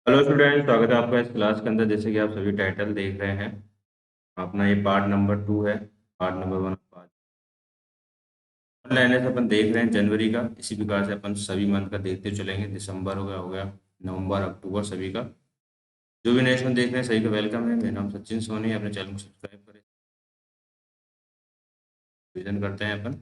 Hello student, स्वागत है आपका इस क्लास के अंदर। जैसे कि आप सभी टाइटल देख रहे हैं, अपना ये पार्ट नंबर 2 है। पार्ट नंबर 1 पार्ट ऑनलाइन से अपन देख रहे हैं जनवरी का। इसी प्रकार से अपन सभी मंथ का देखते चलेंगे। दिसंबर हो गया नवंबर, अक्टूबर, सभी का। जो भी नेक्स्ट मंथ देख रहे हैं सभी का वेलकम है। मेरा नाम सचिन सोनी है। अपने चैनल को सब्सक्राइब करें। विजन करते हैं अपन।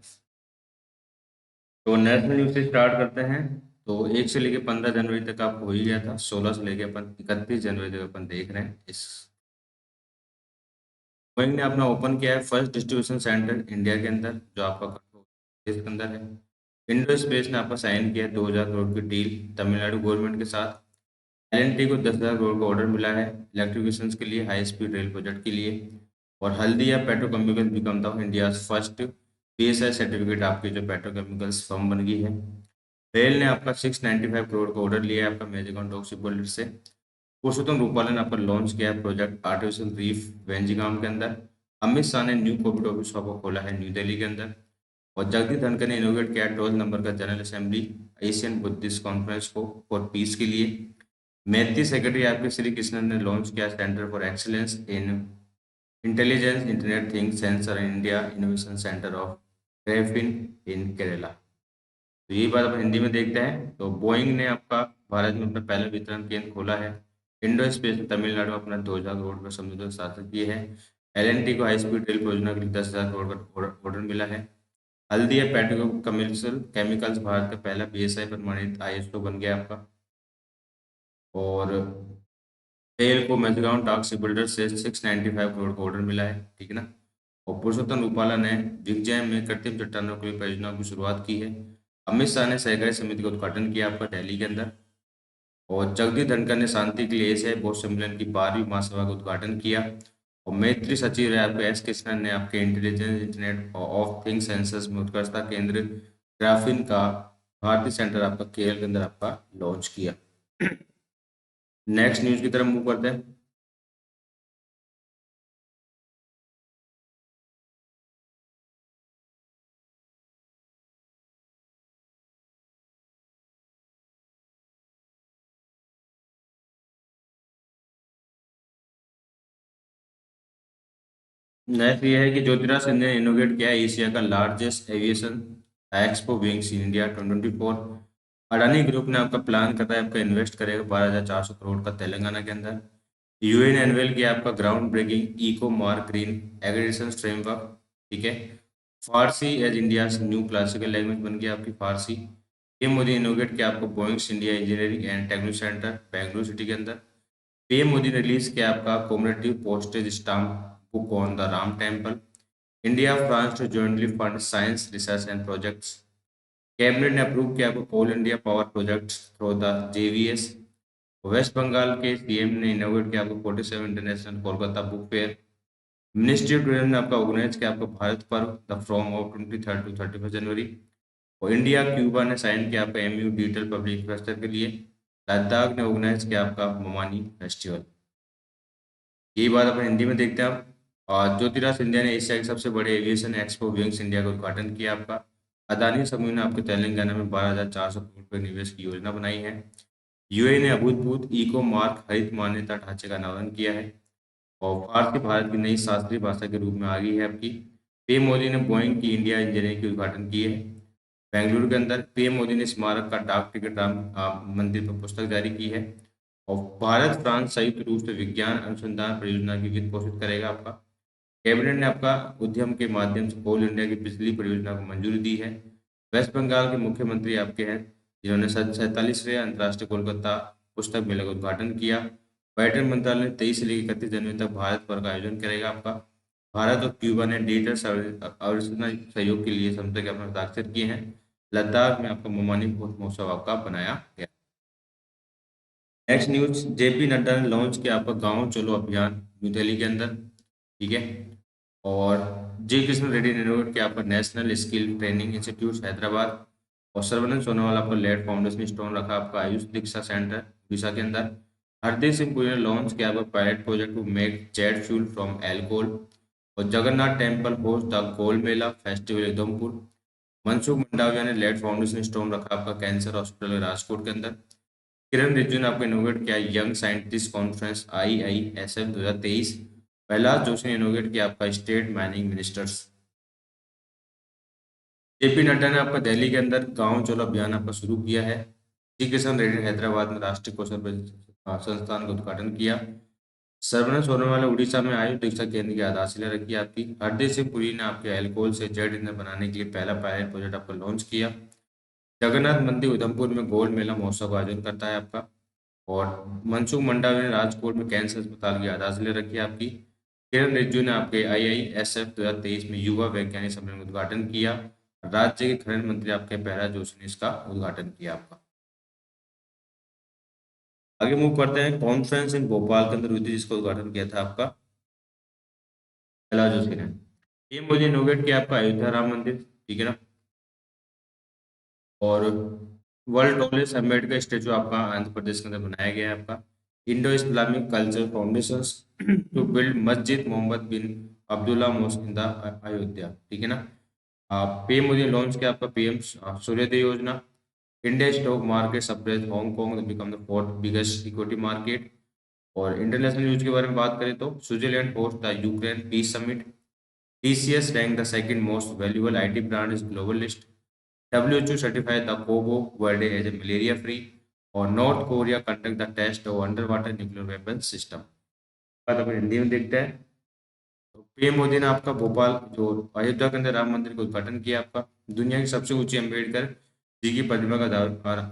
तो नेशनल न्यूज से स्टार्ट करते हैं। तो 1 से लेकर 15 जनवरी तक आपको हो ही गया था। 16 से लेकर अपन 31 जनवरी तक अपन देख रहे हैं। इस बोइंग ने अपना ओपन किया है फर्स्ट डिस्ट्रीब्यूशन सेंटर इंडिया के अंदर, जो आपका कठुआ देश के अंदर है। इंडो स्पेस ने आपका साइन किया 2000 करोड़ की डील तमिलनाडु गवर्नमेंट के साथ। एलएनटी को 10,000 करोड़ का ऑर्डर मिला है इलेक्ट्रिफिकेशन के लिए, हाई स्पीड रेल प्रोजेक्ट के लिए। और Haldia petrochemicals become the India first PSI certificate आपकी जो पेट्रोकेमिकल्स फर्म बन गई है। रेल ने आपका 695 करोड़ का ऑर्डर लिया है आपका मेजरगन डॉक शिपबिल्डर से। पुरुषोत्तम रूपाला ने आपका लॉन्च किया है प्रोजेक्ट आर्टिफिशियल रीफ वेंजिगाम के अंदर। अमित शाह ने न्यू कोविड ऑफिस आपको खोला है न्यू दिल्ली के अंदर। और जगदीप धनखड़ ने इनोवेट किया 12 नंबर का general assembly Asian Buddhist conference को फॉर पीस के लिए। मैत्री सेक्रेटरी आपके श्री कृष्णन ने लॉन्च किया centre for excellence in intelligence internet things sensor India innovation centre of graphene in Kerala. तो यही बात अपन हिंदी में देखते हैं। तो बोइंग ने आपका भारत में अपना पहला वितरण केंद्र खोला है। इंडो स्पेस ने तमिलनाडु में अपना 2000 करोड़ का समझौता साझा किए हैं। एलएनटी को हाई स्पीड रेल परियोजना के लिए 10,000 करोड़ का ऑर्डर मिला है। हल्दिया पेट्रोकेमिकल्स केमिकल्स भारत का पहला बीएसआई प्रमाणित आईएसओ बन गया आपका। और रेल को मेजगांव टाक बिल्डर से 695 करोड़ का ऑर्डर मिला है, ठीक है ना। और पुरुषोत्तम रूपाला ने दिग्विजय में कृत्रिम चट्टानों की परियोजना की शुरुआत की है। अमित शाह ने सहकारी समिति का उद्घाटन किया आपका दिल्ली के अंदर। और जगदीप धनखड़ ने शांति के लिए एशियाई बौद्ध सम्मेलन की 12वीं महासभा का उद्घाटन किया। और मैत्री सचिव रहे आपके एस कृष्णन ने आपके intelligence internet of things census में उत्कृष्टता केंद्र ग्राफीन का भारतीय सेंटर आपका केरल के अंदर आपका लॉन्च किया। नेक्स्ट न्यूज की तरफ मूव करते हैं। नेक्स्ट ये है कि ज्योतिराज सिंधिया ने इनोवेट किया है एशिया का largest aviation expo wings in India 2024। Adani group ने आपका प्लान कर रहा है आपका इन्वेस्ट करेगा 12,400 करोड़ का तेलंगाना के अंदर। यूएन ने अनवेल किया आपका ground breaking eco mark green accreditation framework, ठीक है। Farsi as India new classical language बन गया आपकी फारसी। पीएम मोदी इनोवेट किया आपको Boeing's India engineering and technical centre Bengaluru city के अंदर। पीएम मोदी ने रिलीज किया आपका commemorative postage stamp book on the Ram temple. India France to jointly fund science research and projects. Cabinet ने अप्रूव किया आपको all India power projects through the JVS. West Bengal के CM ने इनोवेट किया आपको 47 international Kolkata book fair. Ministry of tourism ने आपका organise किया आपका Bharat Parv the from of 23 to 31 जनवरी। और इंडिया क्यूबा ने साइन किया आपका एमयू डिजिटल पब्लिक इंफ्रास्ट्रक्चर के लिए। लद्दाख ने ऑर्गेनाइज किया आपका ममानी फेस्टिवल। यही बात अपन हिंदी में देखते हैं आप। और ज्योतिराज सिंधिया ने एशिया के सबसे बड़े एविएशन एक्सपो विंग्स इंडिया का उद्घाटन किया आपका। अदानी समूह ने आपके तेलंगाना में 12,400 करोड़ रुपए निवेश की योजना बनाई है। यूएई ने अभूतपूर्व इको मार्क हरित मान्यता ढांचे का अनावरण किया है। और फारसी भारत की नई शास्त्रीय भाषा के रूप में आ गई है आपकी। पीएम मोदी ने बोइंग की इंडिया इंजीनियरिंग की उद्घाटन की है बेंगलुरु के अंदर। पीएम मोदी ने स्मारक का डाक टिकट राम मंदिर पर पुस्तक जारी की है। और भारत फ्रांस संयुक्त रूप से विज्ञान अनुसंधान परियोजना की वित्त पोषित करेगा आपका। कैबिनेट ने आपका उद्यम के माध्यम से कोल इंडिया की बिजली परियोजना को मंजूरी दी है। वेस्ट बंगाल के मुख्यमंत्री आपके हैं जिन्होंने 47वें अंतर्राष्ट्रीय कोलकाता पुस्तक मेले का उद्घाटन किया। पर्यटन मंत्रालय 23 से लेकर 31 जनवरी तक भारत पर्व का आयोजन करेगा आपका। भारत और क्यूबा ने डिजिटल अवसंरचना सहयोग के लिए समझौते के अपने हस्ताक्षर किए हैं। लद्दाख में आपका मोमानी महोत्सव आपका बनाया गया। नेक्स्ट न्यूज, जेपी नड्डा ने लॉन्च किया आपका गांव चलो अभियान न्यू दिल्ली के अंदर, ठीक है। और जी कृष्ण रेड्डी ने इनोवेट किया आपका national skill training institute Hyderabad. और सर्वनंद सोनोवाल आपका लेड फाउंडेशन स्टोन रखा आपका आयुष दीक्षा सेंटर उड़ीसा के अंदर। हरदीप सिंह पुरी ने लॉन्च किया आपका pilot project to make jet fuel from alcohol. और Jagannath temple host the gold mela festival Udhampur. Mansukh Mandaviya ने लेड फाउंडेशन स्टोन रखा आपका कैंसर हॉस्पिटल राजकोट के अंदर। किरण रिजिजू ने आपको इनोवेट किया young scientist conference IISF 2023। Kailash Joshi ने इनोवेट किया आपका state mining ministers. JP Nadda ने आपका दिल्ली के अंदर गांव चलो अभियान आपका शुरू किया है। जी किशन रेड्डी ने हैदराबाद में राष्ट्रीय कौशल संस्थान का उद्घाटन किया। सर्वनस सोनोवाल उड़ीसा में आयुष दीक्षा केंद्र की आधारशिला रखी आपकी। हरदीप सिंह पुरी ने आपके अल्कोहल से जेट ईंधन बनाने के लिए पहला पायलट प्रोजेक्ट आपका लॉन्च किया। जगन्नाथ मंदिर उधमपुर में गोल्ड मेला महोत्सव का आयोजन करता है आपका। और मनसुख मंडावी ने राजकोट में कैंसर अस्पताल की आधारशिला रखी आपकी। किरण रिजिजू ने आपके IISF 2023 में युवा वैज्ञानिक सम्मेलन का उद्घाटन किया। राज्य के खनन मंत्री आपके प्रहलाद जोशी ने इसका उद्घाटन किया आपका। आगे मूव करते हैं। कॉन्फ्रेंस इन भोपाल के अंदर हुई थी जिसका उद्घाटन किया था आपका प्रहलाद जोशी ने। ये मुझे इनोवेट किया आपका अयोध्या राम मंदिर, ठीक है ना। और वर्ल्ड टॉलेस्ट अम्बेडकर स्टेचू आपका आंध्र प्रदेश के अंदर बनाया गया है आपका। Indo Islamic culture foundation to build Masjid Mohammed bin Abdullah mosque in the Ayodhya, ठीक है ना। पीएम मोदी लॉन्च किया आपका PM Suryoday Yojana. India stock market surprise Hong Kong become the fourth biggest equity market. और इंटरनेशनल न्यूज के बारे में बात करें तो Switzerland host the Ukraine peace summit. TCS ranked the second most valuable IT brand is global list. WHO certified the Cabo Verde as a malaria free. और North Korea conduct the test of under water nuclear weapon system. बात अपन हिंदी में देखते हैं। तो PM Modi ने आपका भोपाल जो अयोध्या के अंदर राम मंदिर का उद्घाटन किया आपका। दुनिया की सबसे ऊंची अम्बेडकर जी की प्रतिमा का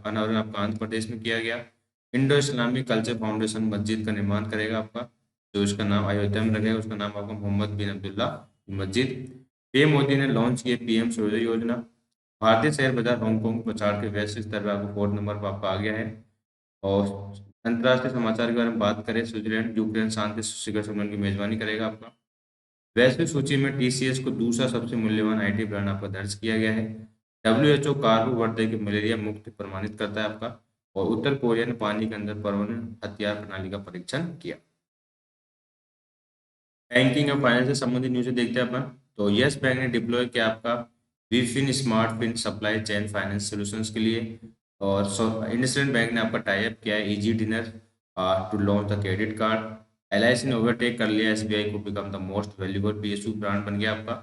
अनावरण आपका आंध्र प्रदेश में किया गया। इंडो इस्लामिक कल्चर फाउंडेशन मस्जिद का निर्माण करेगा आपका, जो उसका नाम अयोध्या में लगेगा, उसका नाम आपका मोहम्मद बिन अब्दुल्ला मस्जिद। PM मोदी ने लॉन्च किए PM सूर्योदय योजना। भारतीय शेयर बाजार हांगकांग प्रचार के वैश्विक स्तर पर आपको 4th नंबर पर आपका आ गया है। और अंतर्राष्ट्रीय समाचार के बारे में बात करें, स्विट्जरलैंड यूक्रेन शांति शिखर सम्मेलन की मेजबानी करेगा आपका। वैश्विक सूची में TCS को दूसरा सबसे मूल्यवान IT ब्रांड आपका दर्ज किया गया है। WHO कार्बो वर्दे के मलेरिया मुक्त प्रमाणित करता है आपका। और उत्तर कोरिया ने पानी के अंदर परमाणु हथियार प्रणाली का परीक्षण किया। बैंकिंग और फाइनेंस से संबंधित न्यूज देखते हैं अपन। तो यस बैंक ने डिप्लॉय किया आपका विफिन smart fin supply chain finance solutions के लिए। और इंडसइंड बैंक ने आपका टाई अप किया है easy diner to launch the credit card. LIC ने ओवरटेक कर लिया SBI को, become the most valuable PSU brand बन गया आपका।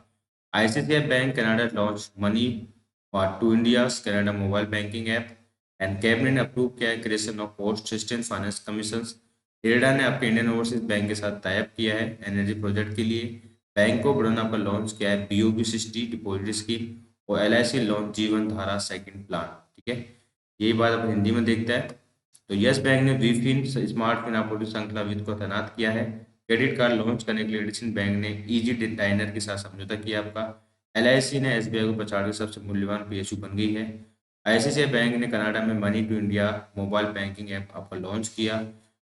ICICI bank Canada launch money to India Canada mobile banking app. And cabinet ने अप्रूव किया है creation of post system finance commission. IREDA ने आपके इंडियन ओवरसीज बैंक के साथ टाई अप किया है एनर्जी प्रोजेक्ट के लिए। बैंक ऑफ बड़ौदा का लॉन्च किया है BOB60 डिपॉजिट स्कीम। और LIC लॉन्च जीवन धारा सेकंड प्लान, ठीक है। यही बात अब हिंदी में देखते हैं। तो यस बैंक ने विफिन स्मार्ट फिन आपूर्ति श्रृंखला वित्त को तैनात किया है। क्रेडिट कार्ड लॉन्च करने के लिए एडिसन बैंक ने इजी डिजाइनर के साथ समझौता किया आपका। LIC ने SBI को पछाड़ के सबसे मूल्यवान PSU बन गई है। ICICI बैंक ने कनाडा में money to India mobile banking app आपका लॉन्च किया।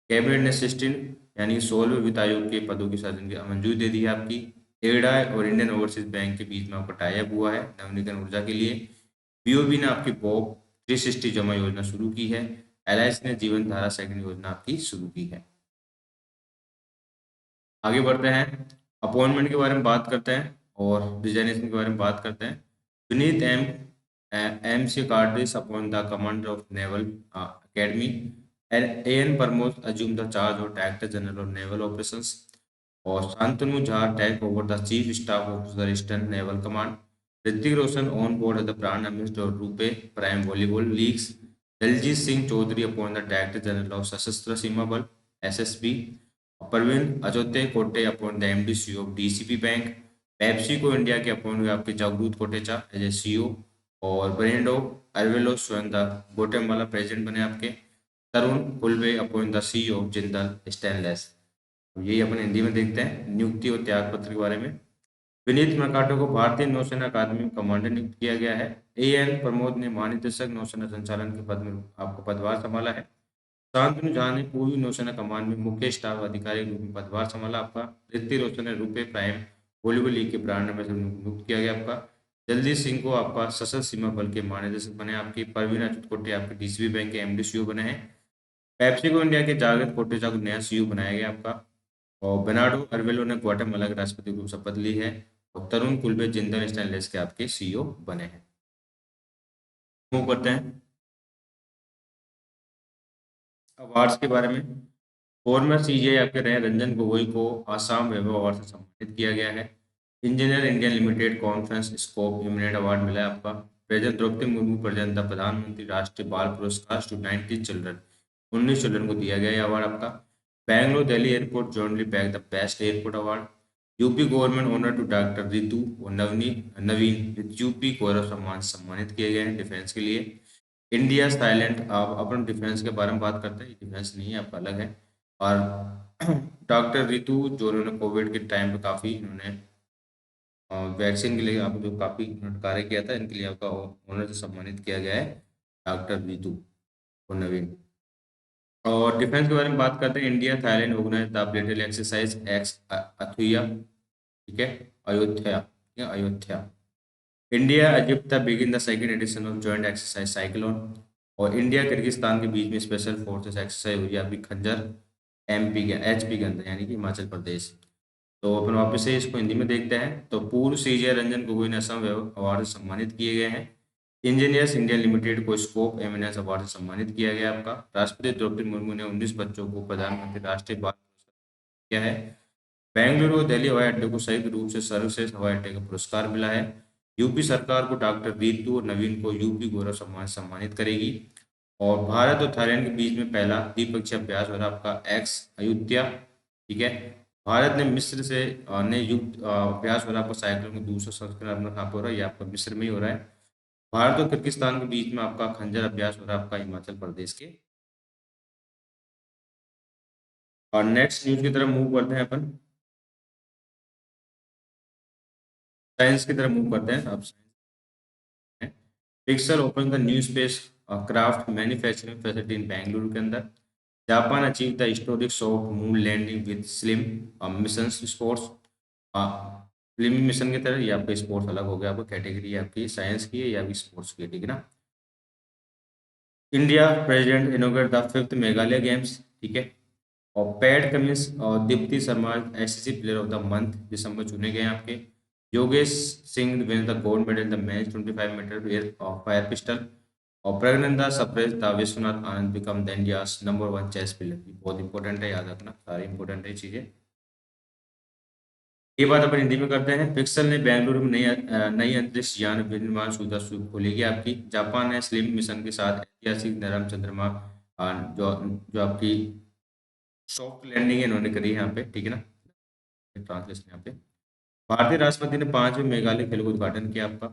कैबिनेट ने 16 यानी 16वें वित्त आयोग के पदों की सृजन की मंजूरी दे दी है आपकी। एडा और इंडियन ओवरसीज बैंक के बीच में आपका टाई अप हुआ है नवीनीकरण ऊर्जा के लिए। BOB ने आपकी बॉब 360 जमा योजना शुरू की है। LIC ने जीवन धारा सेकंड योजना आपकी शुरू की है। आगे बढ़ते हैं, अपॉइंटमेंट के बारे में बात करते हैं और डिजाइनेशन के बारे में बात करते हैं। Vineet MC Cardis upon the commander of naval academy. And AN Pramod assume the charge of director general of naval operations. और Shantanu Jha take over the chief staff officer eastern naval command. Hrithik Roshan on board as the brand ambassador RuPay prime volleyball leagues. Daljeet Singh Chaudhary upon the director general of Sashastra Seema Bal SSB। Parveen अजोते कोटे upon the MD CEO of DCB bank. Pepsi को India के upon हुए आपके जागरूक Kotecha as a CEO। और ब्रेंडो अरवेलो स्वयं the गोटेमाला president बने आपके। तरुण कुलवे upon the CEO of Jindal stainless. यही अपन हिंदी में देखते हैं नियुक्ति और त्याग पत्र के बारे में। विनीत मर्काटो को भारतीय नौसेना अकादमी में कमांडर नियुक्त किया गया है। AN प्रमोद ने महानिदेशक नौसेना संचालन के पद में आपको पदभार संभाला है। शांतनु झा ने पूर्वी नौसेना कमान में मुख्य स्टाफ अधिकारी के रूप में पदभार संभाला आपका। ऋतिक रोशन ने रुपे प्राइम वॉलीबॉल लीग के ब्रांड एम्बेसडर नियुक्त किया गया आपका। जल्दी सिंह को आपका सशस्त्र सीमा बल के महानिदेशक बने आपकी। परवीन अच्युत कोटे आपके DCB बैंक के MD CEO बने हैं। पेप्सी को इंडिया के जागृत कोटेचा को नया CEO बनाया गया आपका। और बेनार्डो अरवेलो ने ग्वाटेमाला के राष्ट्रपति के रूप में शपथ ली है। और तरुण कुलबे जिंदल स्टेनलेस के आपके CEO बने हैं। मूव करते हैं। अवार्ड्स के बारे में, फॉर्मर सीजे आपके रहे रंजन गोगोई को आसाम वैभव अवार्ड से सम्मानित किया गया है। Engineer India limited conference scope eminent award मिला है आपका। President Draupadi Murmu president the प्रधानमंत्री राष्ट्रीय बाल पुरस्कार टू 19 चिल्ड्रन, 19 चिल्ड्रन को दिया गया ये अवार्ड आपका। Bangalore Delhi airport jointly bag the best airport award. UP government honour to doctor Ritu और नवीन विद यूपी गौरव सम्मान से सम्मानित किए गए हैं डिफेंस के लिए। इंडिया थाईलैंड, आप अपन डिफेंस के बारे में बात करते हैं, डिफेंस नहीं है आपका अलग है। और डॉक्टर रितु जो उन्होंने कोविड के टाइम पे काफ़ी इन्होंने वैक्सीन के लिए आप जो काफ़ी कार्य किया था, इनके लिए आपका ऑनर से सम्मानित किया गया है डॉक्टर रितु और नवीन। और डिफेंस के बारे में बात करते हैं, India Thailand organise the military exercise ex Ayutthaya, ठीक है, अयोध्या, ठीक है, Ayodhya. India Egypt begin the second edition of joint exercise cyclone. और इंडिया किर्गिस्तान के बीच में स्पेशल फोर्सेस एक्सरसाइज हुई अभी खंजर एमपी के एचपी के अंदर, यानी कि हिमाचल प्रदेश। तो अपन वापस से इसको हिंदी में देखते हैं। तो पूर्व सीजे रंजन गोगोई ने असम वैभव अवार्ड से सम्मानित किए गए हैं। इंजीनियर्स इंडिया लिमिटेड को स्कोप एमिनेंस अवार्ड से सम्मानित किया गया आपका। राष्ट्रपति द्रौपदी मुर्मू ने 19 बच्चों को प्रधानमंत्री राष्ट्रीय बाल पुरस्कार किया है। बेंगलुरु और दिल्ली हवाई अड्डे को संयुक्त रूप से सर्वश्रेष्ठ हवाई अड्डे का पुरस्कार मिला है। यूपी सरकार को डॉक्टर रितु और नवीन को यूपी गौरव सम्मान से सम्मानित करेगी। और भारत और थाईलैंड के बीच में पहला द्विपक्षीय अभ्यास हो रहा आपका एक्स अयोध्या, ठीक है। भारत ने मिस्र से ने युक्त अभ्यास हो रहा आपका साइक्लोन का दूसरा संस्करण अपना कहाँ पे हो रहा है, ये आपका मिस्र में ही हो रहा है। भारत और किर्गिस्तान के बीच में आपका खंजर अभ्यास हो रहा है आपका हिमाचल प्रदेश के। और नेक्स्ट न्यूज की तरफ मूव करते हैं अपन, साइंस की तरफ मूव करते हैं अब। Pixxel open the new space craft manufacturing facility in Bengaluru के अंदर। Japan achieve the historic soft moon landing with SLIM mission sports. SLIM mission की तरह, ये आपका स्पोर्ट्स अलग हो गया, आपको कैटेगरी आपकी साइंस की है या भी स्पोर्ट्स की है, ठीक है ना। India president inaugurate the 5th Meghalaya games, ठीक है। और पैट कमिंस और Deepti Sharma SSC player of the month दिसंबर चुने गए हैं आपके। Yogesh Singh win the gold medal in the men's 25 metre air fire pistol. और Praggnanandhaa surprise the Vishwanath Anand become the India's number 1 chess player. बहुत इंपॉर्टेंट है, याद रखना, सारी इंपॉर्टेंट है चीजें। ये बात अपन हिंदी में करते हैं। पिक्सल ने बेंगलुरु में नई अंतरिक्ष यान विनिर्माण सुविधा खोलेगी आपकी। जापान ने स्लिम मिशन के साथ ऐतिहासिक नरम चंद्रमा जो जो आपकी सॉफ्ट लैंडिंग इन्होंने करी है यहाँ पे, ठीक है ना। ट्रांसलेशन यहाँ पे। भारतीय राष्ट्रपति ने 5वें मेघालय खेल का उद्घाटन किया आपका।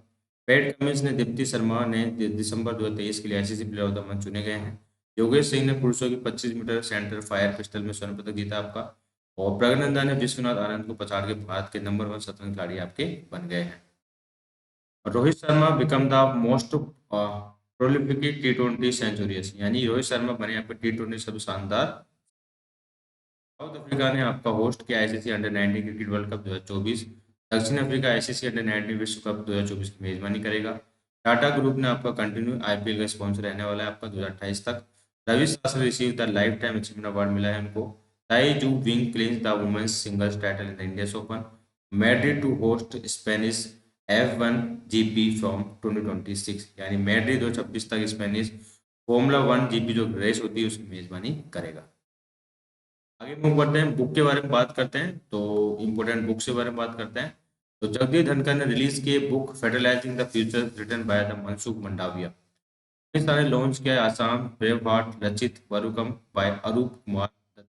पैट कमिंस ने दीप्ति शर्मा ने दिसंबर 2023 के लिए ICC player of the month चुने गए हैं। योगेश सिंह ने पुरुषों की 25 मीटर सेंटर फायर पिस्टल में स्वर्ण पदक जीता आपका। और प्रज्ञानंदा ने विश्वनाथ आनंद को पछाड़ के भारत के नंबर 1 शतरंज खिलाड़ी आपके बन गए हैं। और Rohit Sharma become the most prolific T20 सेंचुरियस, यानी रोहित शर्मा बने आपके T20 सबसे शानदार। साउथ अफ्रीका ने आपका होस्ट किया ICC under 19 cricket world cup 2024। दक्षिण अफ्रीका आईसीसी अंडर 19 विश्व कप 2024 की मेजबानी करेगा। टाटा ग्रुप ने आपका कंटिन्यू आईपीएल का स्पॉन्सर रहने वाला है आपका 2028 तक। Ravi Shastri receive the life time achievement award मिला है उनको। Tai Tzu Ying clinches the women's singles title in the Indians open. Madrid to host Spanish F1 GP from 2026, यानी मैड्रिड 2026 तक स्पेनिश फॉर्मूला 1 जीपी जो रेस होती है उसकी मेजबानी करेगा। आगे मूव करते हैं, बुक के बारे में बात करते हैं। तो इम्पोर्टेंट बुक्स के बारे में बात करते हैं। तो जगदीश धनखड़ ने रिलीज किए book fertilising the future written by the Mansukh Mandaviya. इस तरह लॉन्च किया Assam brave heart Lachit Barphukan by Arup Kumar Dutta.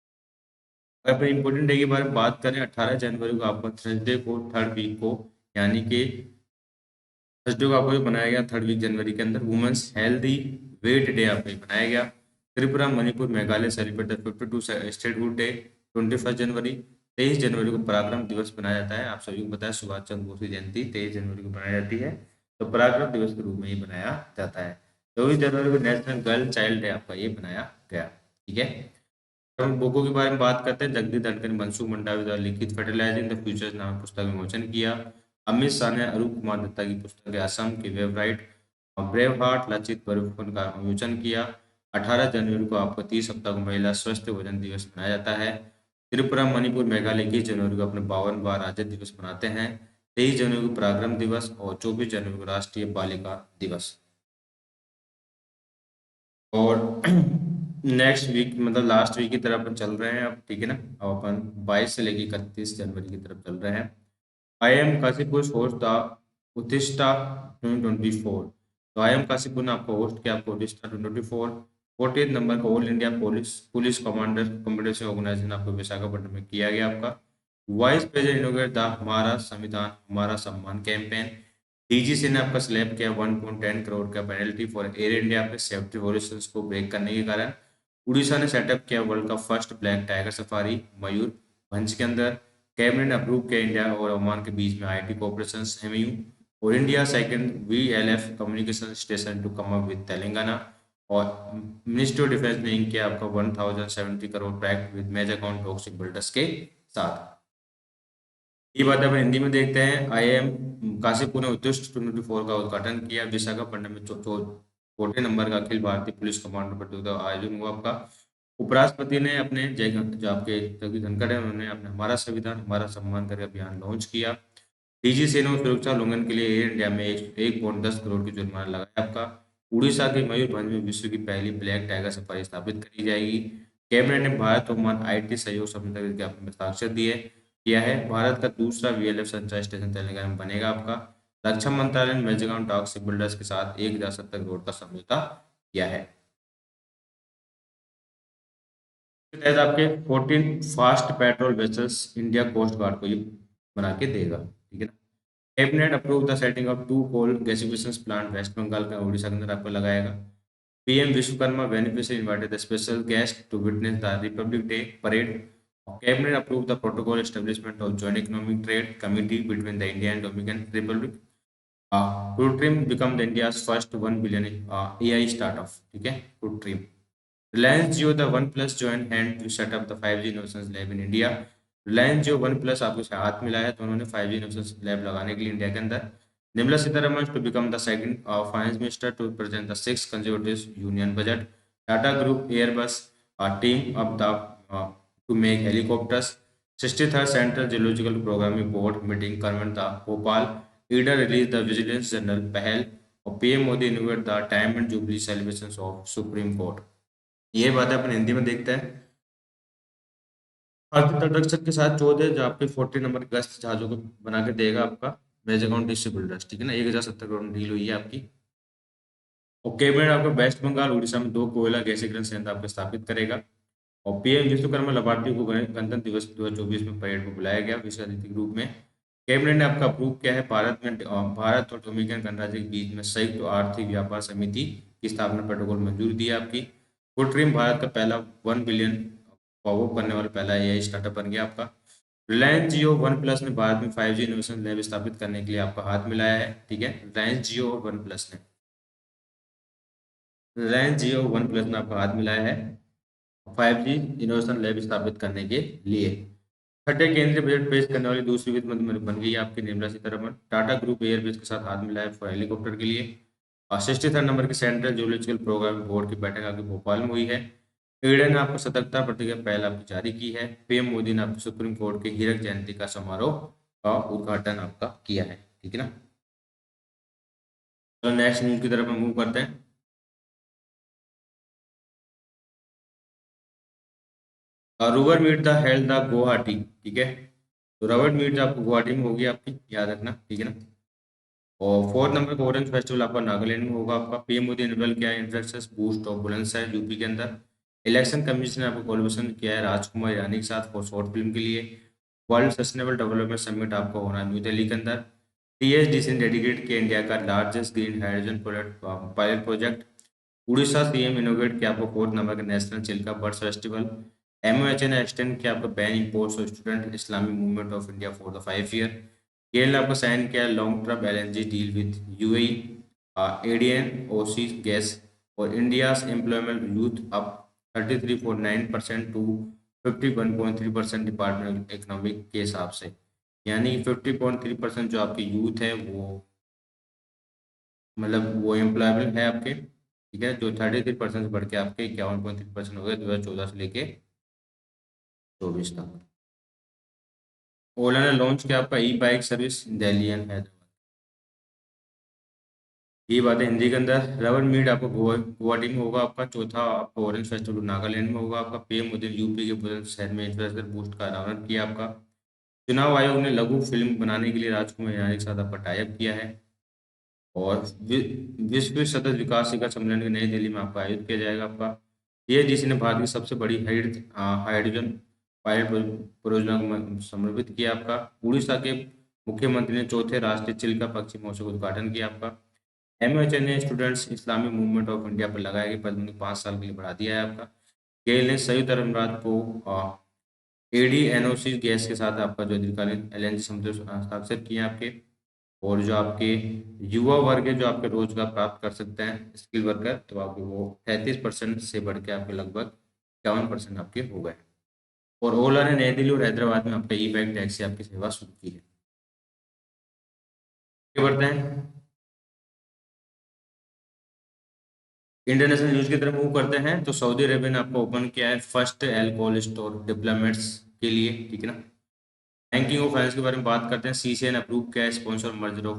अगर इम्पोर्टेंट डे के बारे में बात करें, 18 जनवरी को आपका थर्सडे को थर्ड वीक को, यानी कि थर्सडे को आपको जो बनाया गया थर्ड वीक जनवरी के अंदर वुमेन्स हेल्दी वेट डे आपको ये बनाया गया। Tripura Manipur Meghalaya celebrate the 52 statehood day 21 जनवरी। 23 जनवरी को पराक्रम दिवस बनाया जाता है। आप सभी को पता है सुभाष चंद्र बोस की जयंती 23 जनवरी को बनाई जाती है, तो पराक्रम दिवस के रूप में ही बनाया जाता है। 24 जनवरी को नेशनल गर्ल चाइल्ड डे आपका ये बनाया गया, ठीक है। हम बुकों के बारे में बात करते हैं। जगदीश धनखड़ ने मनसुख मंडावी द्वारा लिखित फर्टिलाइजिंग द फ्यूचर्स नामक पुस्तक विमोचन किया। अमित शाह ने अरूप कुमार दत्ता की पुस्तक असम की वेबराइट और ब्रेव हार्ट लचित बरुफन का विमोचन किया। 18 जनवरी को आपको 30 सप्ताह को महिला स्वस्थ भोजन दिवस मनाया जाता है। त्रिपुरा मणिपुर मेघालय 21 जनवरी को अपने 52वां राज्य दिवस मनाते हैं। 23 जनवरी को पराक्रम दिवस और 24 जनवरी को राष्ट्रीय बालिका दिवस। और नेक्स्ट वीक मतलब लास्ट वीक की तरफ अपन चल रहे हैं अब, ठीक है ना। अब अपन 22 से लेकर 31 जनवरी की तरफ चल रहे हैं। I M Kashipur host the Uttishtha 2024। तो आई एम काशीपुर ने आपको होस्ट किया, आपको उत्तिष्ठा 2024 48 नंबर का all India police police commander competition organisation आपको विशाखापट्टनम में किया गया आपका। वाइस प्रेसिडेंट इनोग्रेट द हमारा संविधान हमारा सम्मान कैंपेन। डीजीसी ने आपका स्लैब किया 1.10 करोड़ का पेनल्टी फॉर एयर इंडिया पे सेफ्टी वॉल्यूशंस को ब्रेक करने के कारण। उड़ीसा ने सेटअप किया वर्ल्ड का फर्स्ट ब्लैक टाइगर सफारी मयूर भंज के अंदर। कैबिनेट ने अप्रूव किया इंडिया और ओमान के बीच में आईटी कोऑपरेशन एमयू। और India second VLF communication station to come up with Telangana. और मिनिस्ट्री ऑफ डिफेंस ने इंक किया आपका 1070 crore pact with major account toxic builders के साथ। ये बात अपन हिंदी में देखते हैं। आईएम काशीपुर ने उत्कृष्ट 2024 का उद्घाटन किया। विशाखापट्टनम में छोटे नंबर का अखिल भारतीय पुलिस कमांडो प्रतियोगिता का आयोजन हुआ आपका। उपराष्ट्रपति ने अपने जो आपके जगदीप धनखड़ है उन्होंने अपने हमारा संविधान हमारा सम्मान करके अभियान लॉन्च किया। डीजी सेना और सुरक्षा उल्लंघन के लिए एयर इंडिया में 1.10 करोड़ की जुर्माना लगाया आपका। उड़ीसा के मयूरभंज में विश्व की पहली ब्लैक टाइगर सफारी स्थापित करी जाएगी। कैबिनेट ने भारत ओमान आईटी सहयोग समझौता के ज्ञापन में हस्ताक्षर दिए किया है। भारत का दूसरा वीएलएफ संचार स्टेशन तेलंगाना में बनेगा आपका। रक्षा मंत्रालय ने मेजगांव टॉक शिप बिल्डर्स के साथ 1,70 करोड़ का समझौता किया है। इसके तहत आपके 14 fast patrol vessels India coast guard को ये बना के देगा, ठीक है ना। Cabinet approve the setting of 2 coal gasification plant West Bengal का उड़ीसा के अंदर आपको लगाएगा। PM Vishwakarma beneficiary invited the special guest to witness the republic day parade. Cabinet approve the protocol establishment of joint economic trade committee between the India and Dominican republic. True become the India's first 1 billion AI startup, ठीक है। True Reliance Jio the OnePlus join hand to set up the 5G innovation lab in India. Reliance Jio OnePlus आपको से हाथ मिलाया है तो उन्होंने 5G innovation lab लगाने के लिए इंडिया के अंदर। Nirmala Sitharaman to become the second finance minister to present the 6th consecutive union budget. Tata group Airbus team up the to make helicopters. 63rd central geological programming board meeting करवट the Bhopal. ईडर release the vigilance general पहल। और PM Modi innovate the time and jubilee celebration of supreme court. ये बात अपन हिंदी में देखते हैं। भारतीय तटरक्षक के साथ 14 जो आपके 40 नंबर गश्त जहाजों को बना के देगा आपका मेजर अकाउंट डिस्ट्रीब्यूटर्स, ठीक है ना। 1,070 करोड़ डील हुई है आपकी। और कैबिनेट आपका वेस्ट बंगाल उड़ीसा में 2 कोयला गैसीकरण संयंत्र आपके स्थापित करेगा। और पीएम विश्वकर्मा लाभार्थियों को गणतंत्र दिवस 2024 में परेड को बुलाया गया विशेष अतिथि के रूप में। कैबिनेट ने आपका अप्रूव किया है भारत और डोमिनिकन गणराज्य के बीच में संयुक्त आर्थिक व्यापार समिति की स्थापना प्रोटोकॉल मंजूरी दिया आपकी। गुडड्रीम भारत का पहला 1 बिलियन फॉरवर्ड करने वाला पहला एआई स्टार्टअप बन गया आपका। रिलायंस जियो वन प्लस ने भारत में 5G इनोवेशन लैब स्थापित करने के लिए आपका हाथ मिलाया है, ठीक है। रिलायंस जियो वन प्लस ने आपका हाथ मिलाया है 5G इनोवेशन लैब स्थापित करने के लिए। छठे केंद्रीय बजट पेश करने वाली दूसरी वित्त मंत्री बन गई है आपकी निर्मला सीतारमण। टाटा ग्रुप एयरबेस के साथ हाथ मिलाया फॉर हेलीकॉप्टर के लिए। और 63rd नंबर की सेंट्रल जियोलॉजिकल प्रोग्राम बोर्ड की बैठक आपकी भोपाल में हुई है। ईडन ने आपको सतर्कता प्रतिज्ञा पहल आपकी जारी की है। पीएम मोदी ने आपको सुप्रीम कोर्ट के हीरक जयंती का समारोह का उद्घाटन आपका किया है, ठीक है ना। तो नेक्स्ट न्यूज की तरफ हम मूव करते हैं। रूबर meet the health the Guwahati, ठीक है। तो रबर मीट आपको गुवाहाटी में होगी आपकी, याद रखना, ठीक है ना। और 4th नंबर का ऑरेंज फेस्टिवल आपका नागालैंड में होगा आपका। पीएम मोदी ने डेवलप किया है infrastructure boost of Bulandshahr UP के अंदर। इलेक्शन कमीशन ने आपको कोलैबोरेशन किया है राजकुमार ईरानी के साथ फॉर शॉर्ट फिल्म के लिए। वर्ल्ड सस्टेनेबल डेवलपमेंट समिट आपका होना है न्यू दिल्ली के अंदर। टीएचडीसी ने डेडिकेट किया इंडिया का largest green hydrogen project pilot project. Odisha CM innovate किया आपको 4th नंबर का national Chilika birds festival. MOHA ने एक्सटेंड किया आपका ban imports of student Islamic movement of India for the 5 year. GAIL ने आपको साइन किया long term LNG deal with UAE. ADNOC gas. और India's employment youth up 33.9% to 51.3% department economic के हिसाब से। यानी 50.3% जो आपके यूथ है वो मतलब वो एम्प्लॉयबल है आपके, ठीक है। जो 33% से बढ़ के आपके 51.3% हो गए 2014 से लेके 24 तक। ओला ने लॉन्च किया आपका e bike service Delhi and Hyderabad. ये बात है हिंदी के अंदर। रबर मीट आपको गुवाहाटी में होगा आपका। चौथा आपको ऑरेंज फेस्टिवल नागालैंड में होगा आपका। पीएम मोदी ने यूपी के बुलंद शहर में इंफ्रास्ट्रक्चर बूस्ट का अनावरण किया आपका। चुनाव आयोग ने लघु फिल्म बनाने के लिए राजकुमार हिरानी के साथ आपका टाइप किया है। और विश्व सतत विकास शिखर सम्मेलन की नई दिल्ली में आपका आयोजित किया जाएगा आपका। एआईजीसी ने भारत की सबसे बड़ी हाइड्रोजन पायलट परियोजना को समर्पित किया आपका। उड़ीसा के मुख्यमंत्री ने चौथे राष्ट्रीय चिल्का पक्षी महोत्सव का उद्घाटन किया आपका। एमओएच ने students Islamic movement of India पर लगाए गए प्रतिबंध को 5 साल के लिए बढ़ा दिया है आपका। गेल ने संयुक्त अरब अमीरात को एडीएनओसी गैस के साथ आपका जो दीर्घकालीन एलएनजी समझौते हस्ताक्षर किए हैं आपके। और जो आपके युवा वर्ग है जो आपके रोजगार प्राप्त कर सकते हैं स्किल वर्कर, तो आपके वो 33% से बढ़ के आपके लगभग 51% आपके हो गए। और ओला ने नई दिल्ली और हैदराबाद में आपका ई बाइक टैक्सी आपकी सेवा शुरू की है। आगे बढ़ते हैं, इंटरनेशनल न्यूज की तरफ मूव करते हैं। तो सऊदी अरेबिया ने आपको ओपन किया है फर्स्ट एल्कोहल स्टोर डिप्लोमेट्स के लिए, ठीक है ना। बैंकिंग और फाइनेंस के बारे में बात करते हैं। सीसीआई ने अप्रूव किया है sponsor merger of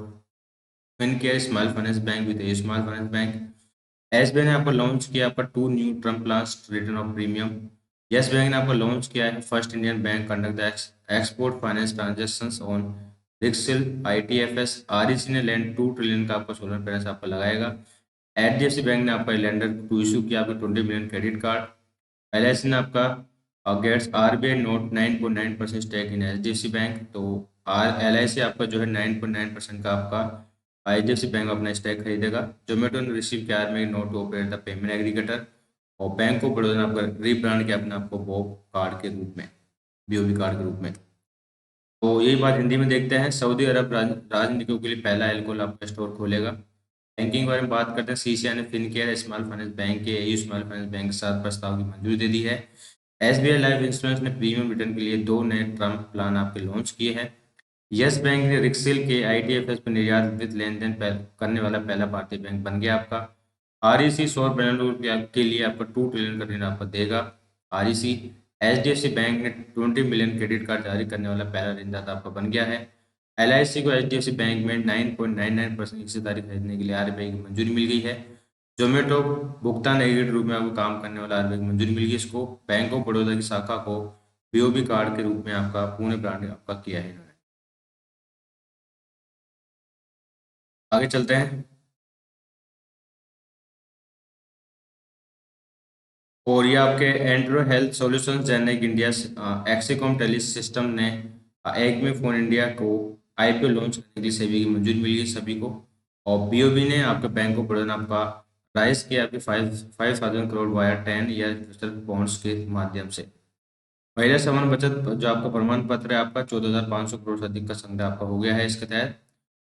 Fincare small finance bank with small finance bank. SBI ने आपको लॉन्च किया आपका 2 new term plans return of premium. Yes bank ने आपको लॉन्च किया है first Indian bank conduct the export finance transactions on रिक्सिल आईटीएफएस। आरईसी ने लैंड 2 ट्रिलियन का आपका सोलर पैनल्स आपका लगाएगा। एचडीएफसी बैंक ने आपका लेंडर टू इशू किया आपका 20 मिलियन क्रेडिट कार्ड। एलआईसी ने आपका gets RBI nod 9.9% stake in HDFC bank. तो आर एलआईसी आपका जो है 9.9% का आपका आईडीएफसी बैंक अपना स्टैक खरीदेगा। जोमेटो ने रिसीव किया में nod to operate the payment aggregator. और बैंक ऑफ बड़ौदा ने आपका रीब्रांड किया अपने आपको बॉब कार्ड के रूप में, बीओबी कार्ड के रूप में। तो यही बात हिंदी में देखते हैं। सऊदी अरब राजनीतिकों के लिए पहला एल्कोहल आपका स्टोर खोलेगा। बैंकिंग के बारे में बात करते हैं। सीसीआई ने फिनकेयर स्मॉल फाइनेंस बैंक के एयू स्मॉल फाइनेंस बैंक के साथ प्रस्ताव की मंजूरी दे दी है। एसबीआई लाइफ इंश्योरेंस ने प्रीमियम रिटर्न के लिए 2 नए टर्म प्लान आपके लॉन्च किए हैं। यस बैंक ने रिक्सिल के आईटीएफएस पर निर्यात विद लेन देन करने वाला पहला भारतीय बैंक बन गया आपका। आरईसी सौर पैनलों के लिए आपका 2 ट्रिलियन का ऋण आपको देगा। आरईसी एचडीएफसी बैंक ने 20 मिलियन क्रेडिट कार्ड जारी करने वाला पहला ऋणदाता आपका बन गया है। एलआईसी को एचडीएफसी बैंक में 9.99% हिस्सेदारी खरीदने के लिए आरबीआई की मंजूरी मिल गई है। जोमेटो भुगतान एग्रीगेटर रूप में आपको काम करने वाला आरबीआई की मंजूरी मिल गई इसको। बैंक ऑफ बड़ौदा की शाखा को बीओबी कार्ड के रूप में आपका पुणे ब्रांड आपका किया है। आगे चलते हैं। और ये आपके Entero health solutions generic India Exicom tele system ने एक्मे फोन इंडिया को आईपीओ लॉन्च करने के लिए सेबी की मंजूरी मिली है सभी को। और बीओबी ने आपके बैंक ऑफ बड़ौदा आपका राइज किया आपके 5,000 crore via 10 year future bonds के माध्यम से। महिला समान बचत जो आपका प्रमाण पत्र है आपका 14,500 करोड़ से अधिक का संग्रह आपका हो गया है इसके तहत।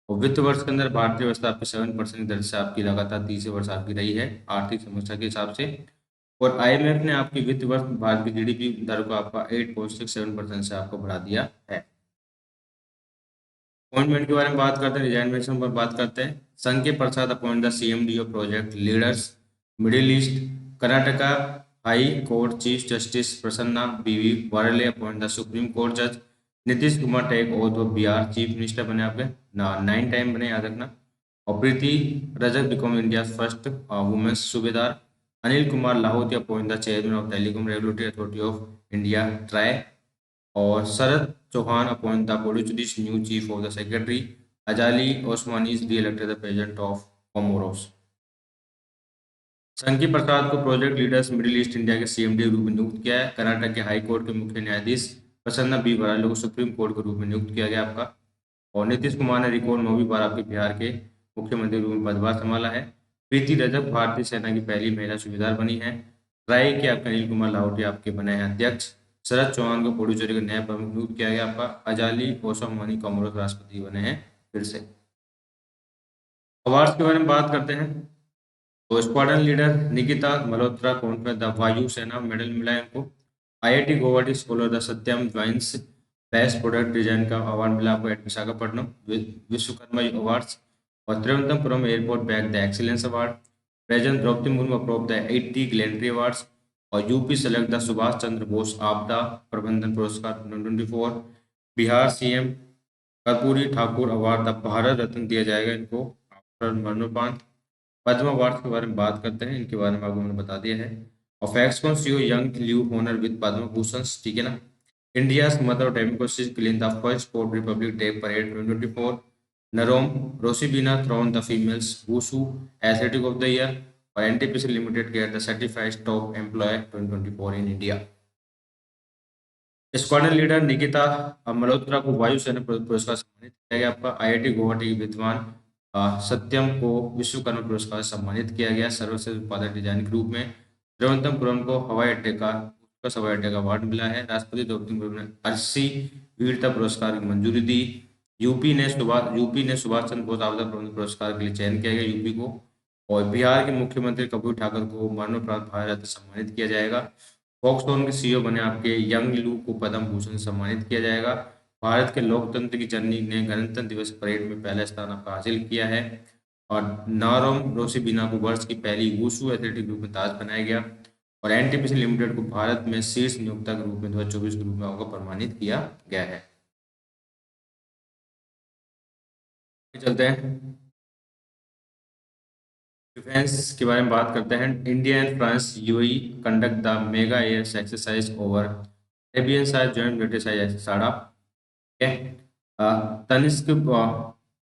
और वित्त वर्ष के अंदर भारतीय व्यवस्था आपकी 7% की दर से आपकी लगातार तीसरे वर्ष आपकी रही है आर्थिक समस्या के हिसाब से। और आईएमएफ ने आपकी वित्त वर्ष भारत की जीडीपी दर को आपका 8.67% से आपको बढ़ा दिया है। अपॉइंटमेंट के बारे में बात करते हैं, रिजाइनेशन पर बात करते हैं। संघ के Prasad appoint the CMD of project leaders Middle East. Karnataka high court chief justice Prasanna B V Varale appoint the supreme court जज। Nitish Kumar take oath of Bihar chief minister बने आपके 9 टाइम बने, याद रखना। और प्रीति रजक become India first women's subedar. Anil Kumar Lahoti appoint the chairman of telecom regulatory authority of India TRAI. और Sharad Chauhan appoint the Portuguese new chief of the secretary. Azali Assoumani is re elected the president of Comoros. Sanghi Prasad को project leaders Middle East India के CMD के रूप में नियुक्त किया है। कर्नाटक के हाई कोर्ट के मुख्य न्यायाधीश प्रसन्ना बी वराले को सुप्रीम कोर्ट के रूप में नियुक्त किया गया आपका। और नीतीश कुमार ने रिकॉर्ड 9वीं बार आपके बिहार के मुख्यमंत्री के रूप में पदभार संभाला है। प्रीति रजक भारतीय सेना की पहली महिला सूबेदार बनी है। ट्राई के आपके अनिल कुमार लाहौटी आपके बने हैं अध्यक्ष। शरद चौहान को पुडुचेरी का नया प्रमुख नियुक्त किया गया आपका। अजाली ओसामानी कोमोरोस राष्ट्रपति बने हैं फिर से। अवार्ड्स के बारे में बात करते हैं। तो स्क्वाड्रन लीडर निकिता मल्होत्रा को द वायु सेना मेडल मिला है इनको। IIT Guwahati scholar the Satyam wins best product design का अवार्ड मिला आपको एट विशाखापट्टनम विश्वकर्मा अवार्ड्स। और Thiruvananthapuram airport bag the excellence award. President Draupadi Murmu approve the 80 gallantry awards. और UP select the Subhash Chandra Bose Aapda Prabandhan Puraskar 2024। Bihar CM Karpoori Thakur award the Bharat Ratna दिया जाएगा इनको आफ्टर मरणोपरांत। पद्म अवार्ड के बारे में बात करते हैं, इनके बारे में आपको मैंने बता दिया है। और फैक्ट्स कौन सी हो, Young Liu honour with Padma Bhushan, ठीक है ना। India's mother of democracy clean the first fourth republic day parade 2024, Naorem Roshibina throne the females wushu athletic of the year, और NTPC limited get the certified top employ 2024 in India. Squadron leader Nikita Malhotra को वायुसेना पुरस्कार से सम्मानित किया गया। आपका आईआईटी गुवाहाटी विद्वान सत्यम को विश्वकर्मा पुरस्कार से सम्मानित किया गया सर्वश्रेष्ठ उत्पादक डिजाइन के रूप में। तिरुवनंतपुरम को उत्कृष्ट हवाई अड्डे का अवार्ड मिला है। राष्ट्रपति द्रौपदी मुर्मू ने 80 वीरता पुरस्कार की मंजूरी दी। यूपी ने सुभाष चंद्र बोस आपदा प्रबंधन पुरस्कार के लिए चयन किया गया यूपी को। और बिहार के मुख्यमंत्री कपूर ठाकुर को मरणोपरांत भारत रत्न सम्मानित किया जाएगा। फॉक्सकॉन के सीईओ बने आपके यंग लू को पद्म भूषण से सम्मानित किया जाएगा। भारत के लोकतंत्र की जननी ने गणतंत्र दिवस परेड में पहला स्थान आपका हासिल किया है। और नारोम रोसिबिना को वर्ष की पहली वुशु एथलेटिक ग्रुप में ताज बनाया गया। और एनटीपीसी लिमिटेड को भारत में शीर्ष नियोक्ता के रूप में 2024 के रूप में आपको प्रमाणित किया गया है। चलते हैं डिफेंस के बारे में बात करते हैं। India and France UAE conduct the mega air exercise over Arabian side joint British साड़ा। तनिष्क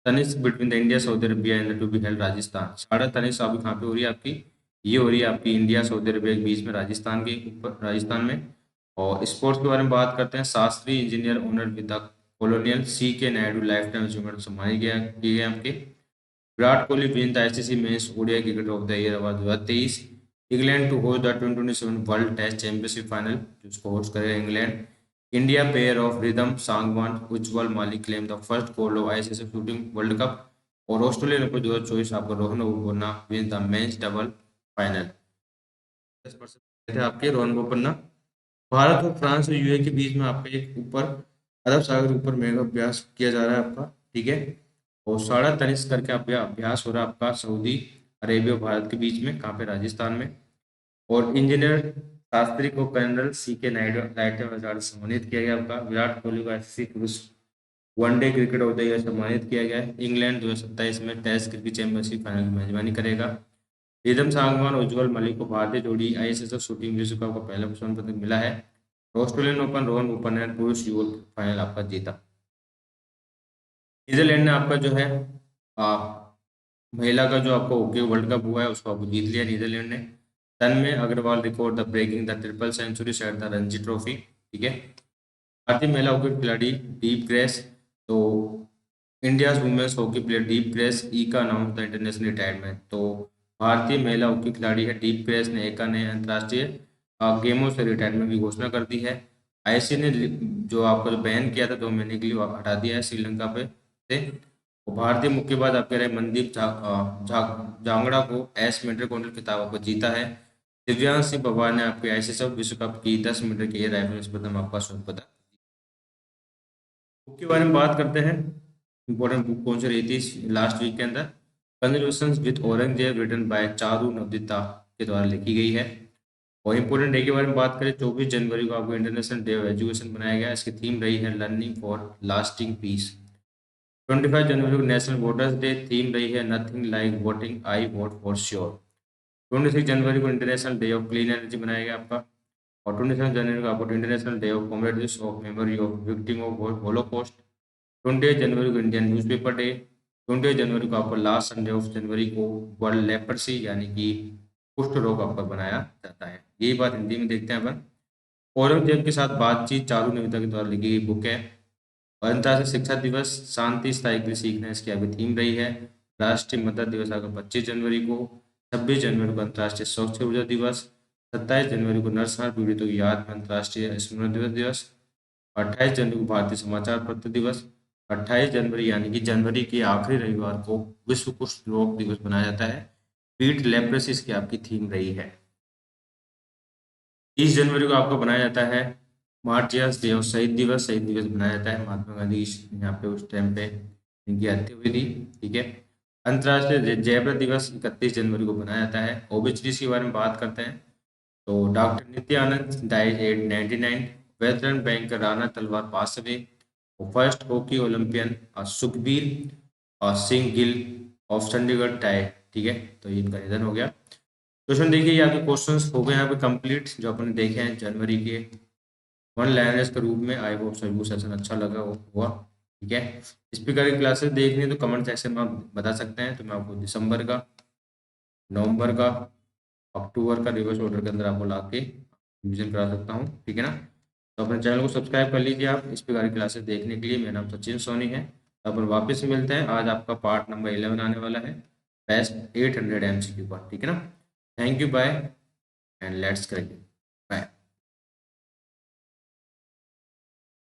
तनिष्क between the India Saudi Arabia and to be held Rajasthan. साड़ा तनिष्क अभी कहाँ पे हो रही है आपकी, ये हो रही है आपकी इंडिया सऊदी अरबिया के बीच में, राजस्थान के ऊपर, राजस्थान में। और स्पोर्ट्स के बारे में बात करते हैं। Shastri Engineer honour with the colonial C K Naidu life time achievement सम्मानित किए गए आपके। Virat Kohli win the ICC men's ODI cricketer of the year award 2023। England to host the 2027 world test championship final, जिसको होस्ट करेगा England. India pair of Rhythm Sangwan Ujjwal Malik claim the first gold of ICC shooting world cup. और Australian open 2024 आपका Rohan Bopanna win the men's double final. 10% थे आपके रोहन बोपन्ना। भारत और France और UA के बीच में आपका एक ऊपर अरब सागर के ऊपर मेगा अभ्यास किया जा रहा है आपका, ठीक है। और साड़ा तनिष्क करके आपका अभ्यास हो रहा है आपका सऊदी अरेबिया और भारत के बीच में, कहाँ पे, राजस्थान में। और इंजीनियर शास्त्री को कर्नल सी K Naidu life time award से सम्मानित किया गया आपका। विराट कोहली को आईसीसी पुरुष one day cricket of the year सम्मानित किया गया है। इंग्लैंड 2027 में टेस्ट क्रिकेट चैंपियनशिप फाइनल की मेजबानी करेगा। रिदम सांगवान उज्जवल मलिक को भारतीय जोड़ी आईएसएस शूटिंग विश्व कप का पहला स्वर्ण पदक मिला है। ऑस्ट्रेलियन ओपन रोहन बोपन्ना ने पुरुष युगल फाइनल आपका जीता। नीदरलैंड ने आपका जो है आ, महिला का जो आपका हॉकी वर्ल्ड कप हुआ है उसको आपको जीत लिया नीदरलैंड ने। Tanmay Agarwal record the breaking the triple century set the Ranji trophy, ठीक है। भारतीय महिला हॉकी खिलाड़ी डीप ग्रेस, तो India women's hockey player Deep Grace Ekka announce the international retirement. तो भारतीय महिला हॉकी खिलाड़ी है डीप ग्रेस ने एका ने अंतर्राष्ट्रीय गेमों से रिटायरमेंट की घोषणा कर दी है। आईसीसी ने जो आपको जो बैन किया था 2 महीने के लिए हटा दिया है श्रीलंका पे से। भारतीय मुक्केबाज आप कह रहे हैं मनदीप जांगड़ा को एस मीटर कॉन्टल खिताब आपको जीता है। दिव्यांश सिंह पवार ने आपके आईसीसी विश्व कप की 10 मीटर की एयर राइफल स्पर्धा में आपका स्वर्ण पदक। बुक के बारे में बात करते हैं। इंपॉर्टेंट बुक कौन सी रही थी लास्ट वीक के अंदर, conversations with Aurangzeb written by Charu Nivedita के द्वारा लिखी गई है। और इंपॉर्टेंट डे के बारे में बात करें, 24 जनवरी को आपको इंटरनेशनल डे ऑफ एजुकेशन बनाया गया। इसकी थीम रही है लर्निंग फॉर लास्टिंग पीस। 25 जनवरी को नेशनल वोटर्स डे, थीम रही है nothing like voting I vote for sure. 26 जनवरी को international day of clean energy बनाया गया आपका। और 27 जनवरी को आपको international day of commemoration of memory of victim of holocaust. 28 जनवरी को इंडियन न्यूज़पेपर डे। 28 जनवरी को आपको लास्ट संडे ऑफ जनवरी को वर्ल्ड लेपर्सी यानी कि कुष्ठ रोग आपका बनाया जाता है। यही बात हिंदी में देखते हैं अपन। औरंगजेब के साथ बातचीत चारू नवदिता के द्वारा लिखी गई बुक है। और अंतर्राष्ट्रीय शिक्षा दिवस, शांति स्थायी के लिए सीखना, इसकी अभी थीम रही है। राष्ट्रीय मतदाता दिवस आपका 25 जनवरी को। 26 जनवरी को अंतर्राष्ट्रीय स्वच्छ ऊर्जा दिवस। 27 जनवरी को नरसंहार पीड़ितों की याद में अंतर्राष्ट्रीय स्मृति दिवस। 28 जनवरी को भारतीय समाचार पत्र दिवस। 28 जनवरी यानी कि जनवरी के आखिरी रविवार को विश्व कुष्ठ रोग दिवस मनाया जाता है। पीट लेप्रोसिस की आपकी थीम रही है। 30 जनवरी को आपको बनाया जाता है मार्टियर्स डे और शहीद दिवस मनाया जाता है। महात्मा गांधी यहाँ पे उस टाइम पे इनकी हत्या हुई थी, ठीक है। अंतर्राष्ट्रीय जैव दिवस 31 जनवरी को मनाया जाता है। ओबेसिटी के बारे में बात करते हैं तो doctor Nityanand died at 99। Veteran bank Rana Talwar pass away. First hockey Olympian Sukhbir Singh Gill of Chandigarh die, ठीक है, तो ये इनका रीजन हो गया। क्वेश्चन देखिए, ये आपके क्वेश्चंस हो गए यहाँ पे कंप्लीट जो अपन देखे हैं जनवरी के वन लैंग्वेज के रूप में। आई होप सभी को सेशन अच्छा लगा हुआ। ठीक है, स्पीकर की क्लासेस देखनी है तो कमेंट सेक्शन में आप बता सकते हैं, तो मैं आपको दिसंबर का, नवंबर का, अक्टूबर का रिवर्स ऑर्डर के अंदर आपको ला के रिविजन करा सकता हूँ। ठीक है ना, तो अपने चैनल को सब्सक्राइब कर लीजिए आप इस प्रकार की क्लासेस देखने के लिए। मेरा नाम सचिन सोनी है। तो अपन वापस से मिलते हैं, आज आपका पार्ट नंबर 11 आने वाला है, बेस्ट 800 MCQ का। ठीक है ना, thank you, bye and let's correct.